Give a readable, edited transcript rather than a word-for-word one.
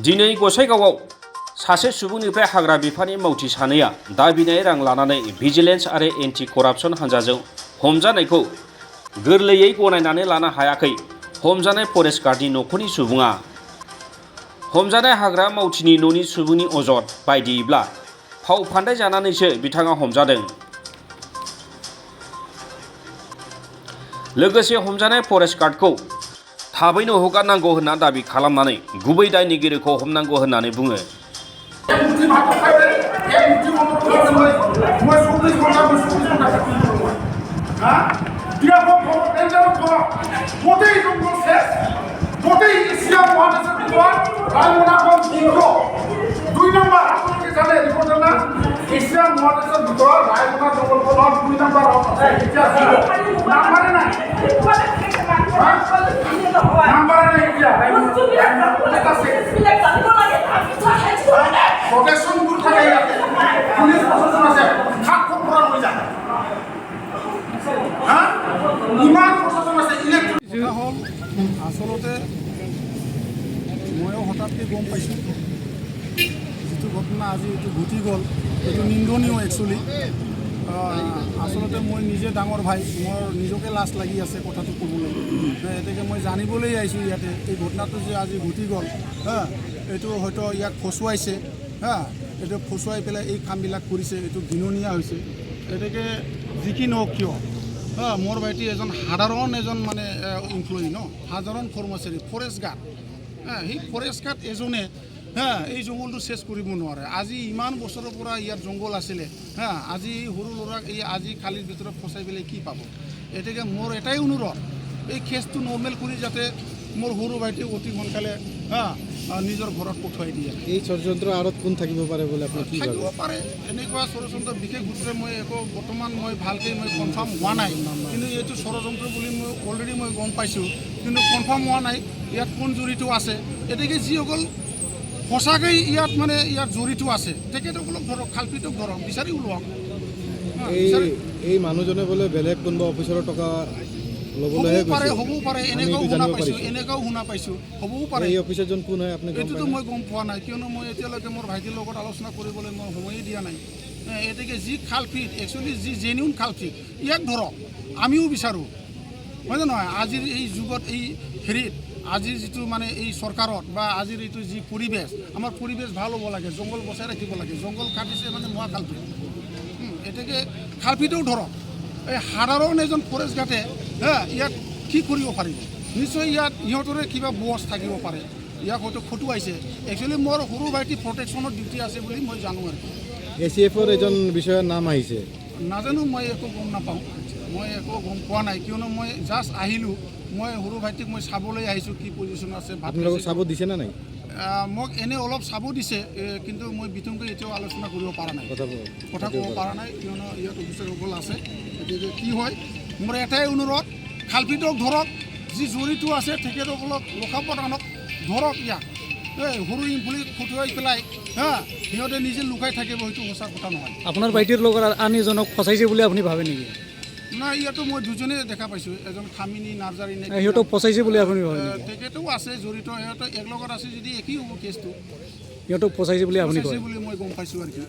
दिनै गसाइगावआव सासे सुबुंनिफ्राय हाग्रा बिफाननि मावथि सानैया दाबिनाय रां लानानै भिजिलेन्स आरो एन्टि कराप्सन हानजाजों हमजानायखौ गोरलैयै गनायनानै लानो हायाखै हमजानाय फरेस्ट गार्डनि नखरनि सुबुङा। हमजानाय हाग्रा मावथिनि न'नि सुबुंनि अजद बायदियैब्ला फाव फान्दाय जानानैसो बिथाङा हमजादों। लोगोसे हमजानाय फरेस्ट गार्डखौ थाबैनो हगारनांगौ होनना दाबि खालामनानै गुबै दायनिगिरिखौ हमनांगौ होननानै बुङो। আচলতে ময়ো হঠাৎকৈ গম পাইছোঁ যিটো ঘটনা আজি এইটো ঘটি গ'ল এইটো নিন্দনীয় একচুৱেলি। আচলতে মই নিজে ডাঙৰ ভাই, মোৰ নিজকে লাজ লাগি আছে কথাটো ক'বলৈ। এতেকে মই জানিবলৈ আহিছোঁ ইয়াতে এই ঘটনাটো যে আজি ঘটি গ'ল, এইটো হয়তো ইয়াক ফচুৱাইছে, এইটো ফচুৱাই পেলাই এই কামবিলাক কৰিছে, এইটো ঘৃণনীয় হৈছে। এতেকে যি কি নহওক কিয় মোৰ ভাইটি সাধাৰণ এজন মানে এমপ্লয়ী সাধাৰণ কৰ্মচাৰী ফৰেষ্ট গাৰ্ড। সেই ফৰেষ্ট গাৰ্ড এজনে এই জংঘলটো চেছ কৰিব নোৱাৰে। আজি ইমান বছৰৰ পৰা ইয়াত জংঘল আছিলে, আজি সৰু ল'ৰাক এই আজি খালীৰ ভিতৰত ফচাই পেলাই কি পাব। এতেকে মোৰ এটাই অনুৰোধ, এই কেছটো নৰ্মেল কৰি যাতে মোৰ সৰু ভাইটি অতি সোনকালে নিজৰ ঘৰত পঠুৱাই দিয়ে। এই ষড়যন্ত্ৰৰ আঁৰত কোন থাকিব পাৰে বুলি আপুনি কি থাকিব পাৰে? এনেকুৱা ষড়যন্ত্ৰ বিশেষ সূত্ৰে মই একো বৰ্তমান ভালকৈ কনফাৰ্ম হোৱা নাই, কিন্তু এইটো ষড়যন্ত্ৰ বুলি অলৰেডি গম পাইছোঁ, কিন্তু কনফাৰ্ম হোৱা নাই ইয়াত কোন জড়িত আছে। এতেকে যিসকল সঁচাকৈ ইয়াত জড়িত আছে তেখেতসকলক ধৰক, খালপিতক ধৰক, বিচাৰি ওলোৱাওক। এই মানুহজনে বোলে বেলেগ কোনোবা অফিচৰৰ টকা ল'বলৈহে গৈছে। হ'বও পাৰে, এনেকুৱাও শুনা পাইছোঁ, হ'বও পাৰে। এই অফিচাৰজন কোন হয় আপুনি? এইটোতো মই গম পোৱা নাই, কিয়নো মই এতিয়ালৈকে মোৰ ভাইটিৰ লগত আলোচনা কৰিবলৈ মই সময়েই দিয়া নাই। এতেকে যি খালপিত একচুৱেলি যি জেনিউন খালপিত ইয়াক ধৰক, আমিও বিচাৰোঁ, হয় নে নহয়? আজিৰ এই যুগত এই হেৰিত আজিৰ যিটো এই চৰকাৰত বা আজিৰ এইটো যি পৰিৱেশ, আমাৰ পৰিৱেশ ভাল হ'ব লাগে, জংঘল বচাই ৰাখিব লাগে। জংঘল কাটিছে মহা খালপিত। এতেকে খালপিতেও ধৰক, এই সাধাৰণ এজন ফৰেষ্ট গাৰ্ডে ইয়াত কি কৰিব পাৰিব? নিশ্চয় ইয়াত ইহঁতৰে কিবা বছ থাকিব পাৰে, ইয়াক হয়তো খটুৱাইছে। একচুৱেলি মোৰ সৰু ভাইটি প্ৰটেকশ্যনৰ ডিউটি আছে বুলি মই জানো। আৰু ACF-ৰ এজন বিষয়াৰ নাম আহিছে, নাজানো, মই একো গম নাপাওঁ, মই একো গম পোৱা নাই, কিয়নো মই জাষ্ট আহিলোঁ। মই সৰু ভাইটিক চাবলৈ আহিছোঁ কি পজিশ্যন আছে। আপোনালোকক চাব দিছে নে নাই? মোক এনেই অলপ চাব দিছে, কিন্তু মই বিতংকৈ এতিয়াও আলোচনা কৰিব পৰা নাই, কথা ক'ব পৰা নাই, কিয়নো ইয়াত অফিচাৰসকল আছে। গতিকে কি হয়, মোৰ এটাই অনুৰোধ, খালপিতক ধৰক, যি জড়িত আছে তেখেতসকলক ৰখাব আনক, ধৰক ইয়াক। সৰু ইমপ্লয়ীক খটুৱাই পেলাই সিহঁতে নিজে লুকাই থাকিব, সেইটো সঁচা কথা নহয়। আপোনাৰ ভাইটিৰ লগত আন এজনক ফচাইছে বুলি আপুনি ভাবে নেকি? নাই, ইয়াতো মই দুজনে দেখা পাইছোঁ, এজন খামিনী নাৰ্জাৰী নে সিহঁতক ফচাইছে বুলি আপুনি ভাবে? তেখেতেও আছে জড়িত, সিহঁতে একলগত আছে যদি একেই হ'ব কেছটো। সিহঁতক ফচাইছে বুলি আপুনি বুলি মই গম পাইছোঁ আৰু কি।